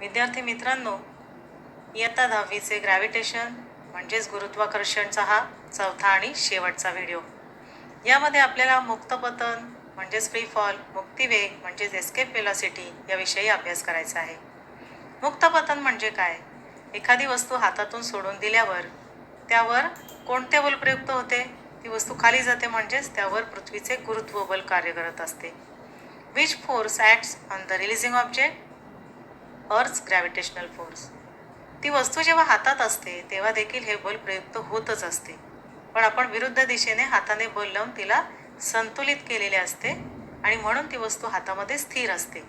विद्यार्थी मित्रांनो, इयत्ता 10वीचे ग्रॅव्हिटेशन म्हणजेच गुरुत्वाकर्षणचा हा चौथा आणि शेवटचा व्हिडिओ. यामध्ये आपल्याला मुक्तपतन म्हणजेच फ्री फॉल, मुक्तिवेग म्हणजेच एस्केप वेलॉसिटी याविषयी अभ्यास करायचा आहे. मुक्तपतन म्हणजे काय? एखादी वस्तू हातातून सोडून दिल्यावर त्यावर कोणते बल प्रयुक्त होते? ती वस्तू खाली जाते, म्हणजेच त्यावर पृथ्वीचे गुरुत्व बल कार्य करत असते. Which force acts on the releasing object? Earth's gravitational force. ती वस्तू जेव्हा हातात असते तेव्हा देखील हे बल प्रयुक्त होतच असते, पण आपण विरुद्ध दिशेने हाताने बल लावून तिला संतुलित केलेले असते आणि म्हणून ती वस्तू हातामध्ये स्थिर असते.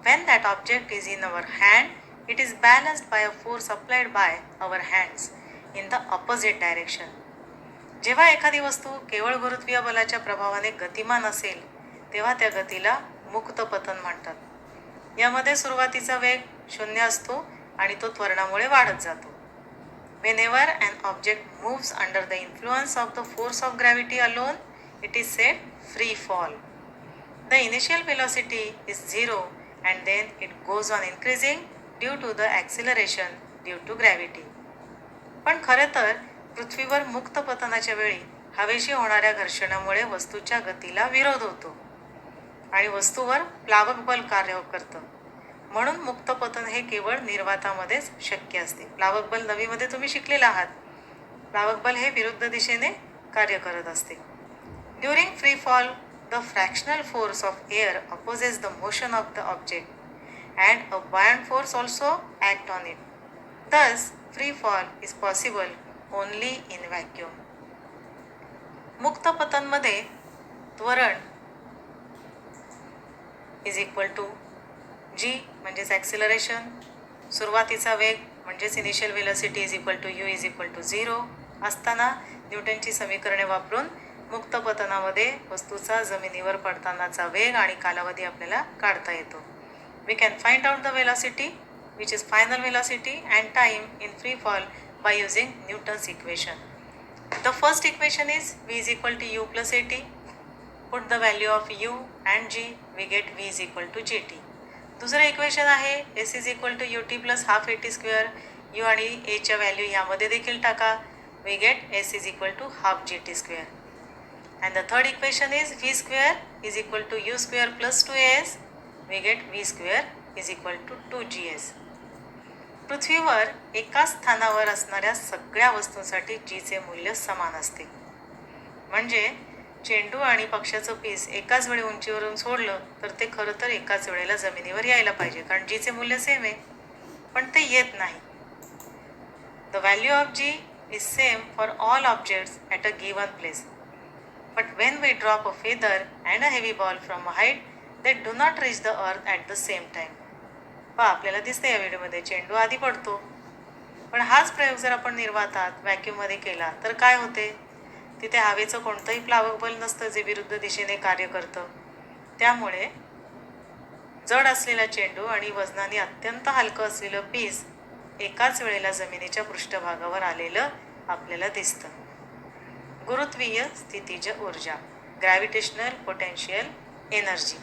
When that object is in our hand, it is balanced by a force applied by our hands in the opposite direction. जेव्हा एखादी वस्तू केवळ गुरुत्वीय बलाच्या प्रभावाने गतिमान असेल तेव्हा त्या गतीला मुक्त पतन म्हणतात. यामध्ये सुरुवातीचा वेग 0 असतो आणि तो त्वरणामुळे वाढत जातो. Whenever an object moves under the influence of the force of gravity alone, it is said free fall. The initial velocity is 0 and then it goes on increasing due to the acceleration due to gravity. पण खरे तर पृथ्वीवर मुक्त पतनाच्या वेळी हवेशी होणाऱ्या घर्षणामुळे वस्तूच्या गतीला विरोध होतो आणि वस्तूवर प्लावक बल कार्य करतं. म्हणून मुक्त पतन हे केवळ निर्वातामध्येच शक्य असते. प्लावक बल नवीमध्ये तुम्ही शिकलेला आहात. प्लावक बल हे विरुद्ध दिशेने कार्य करत असते. During free fall, the fractional force of air opposes the motion of the object and a buoyant force also act on it. Thus free fall is possible only in vacuum. मुक्त पतनमध्ये त्वरण इज इक्वल टू जी म्हणजेच acceleration, सुरुवातीचा वेग म्हणजेच initial velocity is equal to u is equal to 0 असताना न्यूटनची समीकरणे वापरून मुक्त पतनामध्ये वस्तूचा जमिनीवर पडतानाचा वेग आणि कालावधी आपल्याला काढता येतो. We can find out the velocity which is final velocity and time in free fall by using Newton's equation. The first equation is v is equal to u plus at. Put the value of u and g, we get v is equal to gt. दुसरं equation आहे s is equal to u t plus half at square. U आणि एच्या value यामध्ये देखील टाका, we get s is equal to half gt square. And the third equation is v square is equal to u square plus 2as, we get v square is equal to 2gs. पृथ्वीवर एकाच स्थानावर असणाऱ्या सगळ्या वस्तूंसाठी जीचे मूल्य समान असते. म्हणजे चेंडू आणि पक्षाचं पीस एकाच वेळी उंचीवरून सोडलं तर ते खरं तर एकाच वेळेला जमिनीवर यायला पाहिजे, कारण जीचे मूल्य सेम आहे, पण ते येत नाही. The value of g is same for all objects at a given place, but when we drop a feather and a heavy ball from a height they do not reach the earth at the same time. आपल्याला दिसते या व्हिडिओमध्ये चेंडू आधी पडतो, पण हाच प्रयोग जर आपण निर्वातात व्हॅक्यूममध्ये केला तर काय होते? तिथे हवेचं कोणतंही प्लावक बल नसतं जे विरुद्ध दिशेने कार्य करतं. त्यामुळे जड असलेला चेंडू आणि वजनाने अत्यंत हलकं असलेलं पीस एकाच वेळेला जमिनीच्या पृष्ठभागावर आलेलं आपल्याला दिसतं. गुरुत्वीय स्थितीज ऊर्जा, ग्रॅव्हिटेशनल पोटेन्शियल एनर्जी.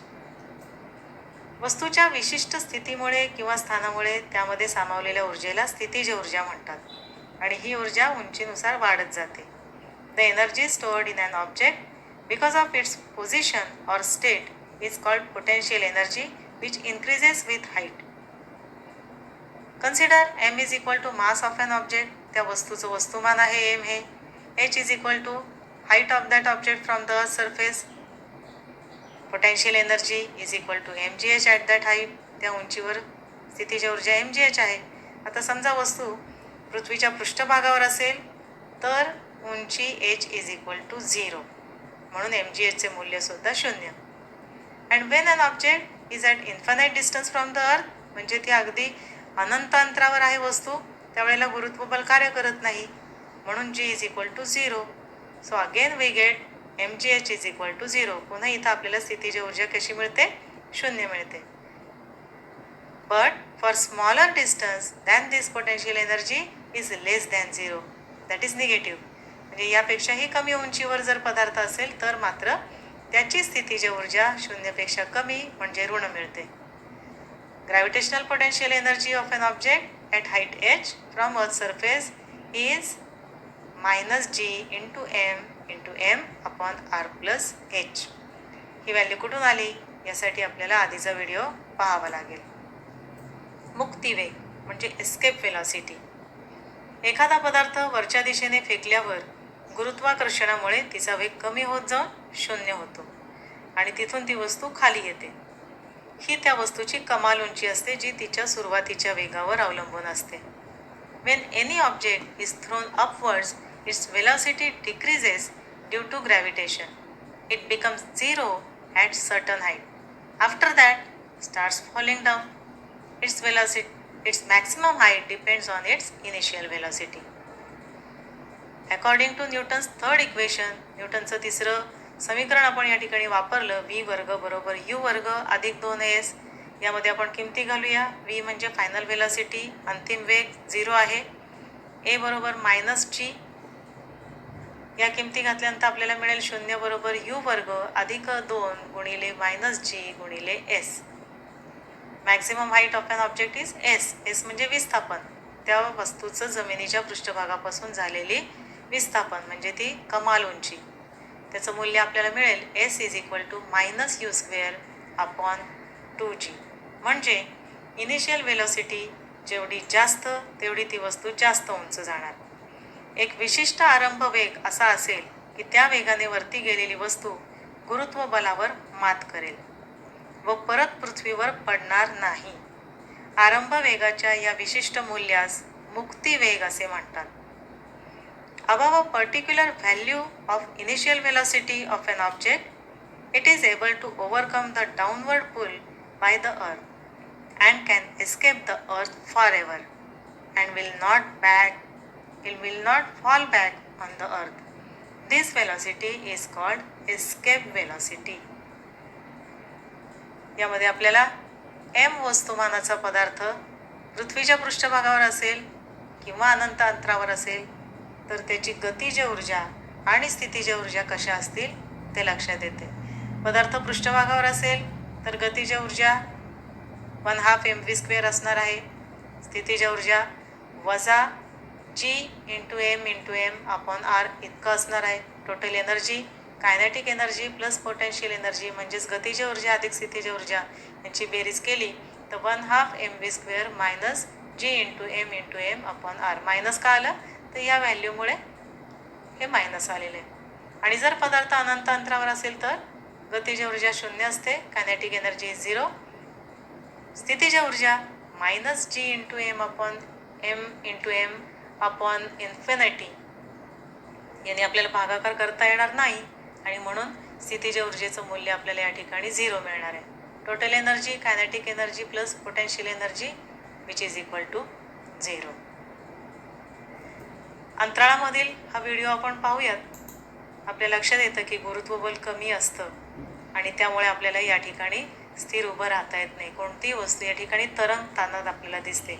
वस्तूच्या विशिष्ट स्थितीमुळे किंवा स्थानामुळे त्यामध्ये सामावलेल्या ऊर्जेला स्थितीज ऊर्जा म्हणतात आणि ही ऊर्जा उंचीनुसार वाढत जाते. The energy stored in an object because of its position or state is called potential energy, which increases with height. Consider m is equal to mass of an object. त्या वस्तूचं वस्तुमान आहे m हे. h is equal to height of that object from the surface. Potential energy is equal to mgh at that height. त्या उंचीवर स्थितीज ऊर्जा mgh आहे. आता समजा वस्तू पृथ्वीच्या पृष्ठभागावर असेल तर उंची h इज इक्वल टू 0, म्हणून mgh मूल्य सुद्धा 0. And when an object is at infinite distance from the earth, म्हणजे ती अगदी अनंत अंतरावर आहे वस्तू, त्यावेळेला गुरुत्व बल कार्य करत नाही, म्हणून g is equal to 0. So again we get mgh is equal to 0. पुन्हा इथं आपल्याला स्थितीची ऊर्जा कशी मिळते? 0 मिळते. But for smaller distance than this potential energy is less than 0, that is negative. म्हणजे यापेक्षाही कमी उंचीवर जर पदार्थ असेल तर मात्र त्याची स्थितीज ऊर्जा 0पेक्षा कमी म्हणजे ऋण मिळते. Gravitational potential energy of an object at height h from Earth's surface is minus g into m upon r plus h. He value कुठून आली यासाठी आपल्याला आधीचा व्हिडिओ पाहावा लागेल. मुक्तिवेग म्हणजे एस्केप वेलॉसिटी. एखादा पदार्थ वरच्या दिशेने फेकल्यावर गुरुत्वाकर्षणामुळे तिचा वेग कमी होत जाऊन 0 होतो आणि तिथून ती वस्तू खाली येते. ही त्या वस्तूची कमाल उंची असते जी तिच्या सुरुवातीच्या वेगावर अवलंबून असते. When any object is thrown upwards, its velocity decreases due to gravitation. It becomes zero at certain height. After that, starts falling down. Its maximum height depends on its initial velocity. According to Newton's third equation, न्यूटनचं तिसरं समीकरण आपण या ठिकाणी वापरलं. v वर्ग बरोबर u वर्ग अधिक 2s. यामध्ये आपण किमती घालूया. v म्हणजे फायनल वेलॉसिटी, अंतिम वेग 0 आहे. a बरोबर मायनस g. या किमती घातल्यानंतर आपल्याला मिळेल 0 बरोबर u वर्ग अधिक 2 गुणिले मायनस g गुणिले s. Maximum height of an object is s. s म्हणजे विस्थापन, त्या वस्तूचं जमिनीच्या पृष्ठभागापासून झालेली विस्थापन म्हणजे ती कमाल उंची. त्याचं मूल्य आपल्याला मिळेल s is equal to minus u square upon 2g. म्हणजे इनिशियल वेलॉसिटी जेवढी जास्त तेवढी ती वस्तू जास्त उंच जाणार. एक विशिष्ट आरंभ वेग असा असेल की त्या वेगाने वरती गेलेली वस्तू गुरुत्व बलावर मात करेल व परत पृथ्वीवर पडणार नाही. आरंभ वेगाच्या या विशिष्ट मूल्यास मुक्तिवेग असे म्हणतात. Above a particular value of initial velocity of an object, it is able to overcome the downward pull by the earth and can escape the earth forever and will not fall back on the earth. This velocity is called escape velocity. यामध्ये आपल्याला m वस्तुमानाचा पदार्थ पृथ्वीच्या पृष्ठभागावर असेल किंवा अनंत अंतरावर असेल तर त्याची गतिज ऊर्जा आणि स्थितिज ऊर्जा कशा असतील ते लक्षात येते. पदार्थ पृष्ठभागावर असेल तर गतिज ऊर्जा 1/2 mv² असणार आहे. स्थितिज ऊर्जा वजा g into m upon r इतकं असणार आहे. Total energy kinetic energy plus potential energy म्हणजेच गतिज ऊर्जा अधिक स्थितिज ऊर्जा यांची बेरीज केली तर 1/2 mv² minus g into m upon r. Minus का आलं तर या व्हॅल्यूमुळे हे मायनस आलेले. आणि जर पदार्थ अनंत अंतरावर असेल तर गतिज ऊर्जा 0 असते, कायनेटिक एनर्जी 0, स्थितिज ऊर्जा minus g into m upon infinity. याने आपल्याला भागाकार करता येणार नाही आणि म्हणून स्थितिज ऊर्जेचं मूल्य आपल्याला या ठिकाणी 0 मिळणार आहे. Total energy kinetic energy plus potential energy which is equal to 0. अंतराळामधील हा व्हिडिओ आपण पाहूयात. आपल्या लक्षात येतं की गुरुत्वबल कमी असतं आणि त्यामुळे आपल्याला या ठिकाणी स्थिर उभं राहता येत नाही. कोणतीही वस्तू या ठिकाणी तरंगताना आपल्याला दिसते.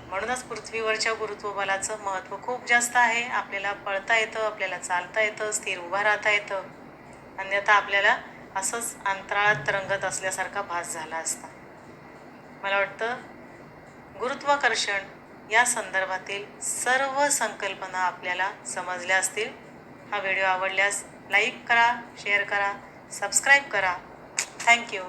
म्हणूनच पृथ्वीवरच्या गुरुत्वबलाचं महत्त्व खूप जास्त आहे. आपल्याला पळता येतं, आपल्याला चालता येतं, स्थिर उभा राहता येतं. अन्यथा आपल्याला असंच अंतराळात तरंगत असल्यासारखा भास झाला असता. मला वाटतं गुरुत्वाकर्षण या संदर्भातील सर्व संकल्पना आपल्याला समजल्या असतील. हा व्हिडिओ आवडल्यास लाईक करा, शेअर करा, सबस्क्राईब करा. थँक्यू.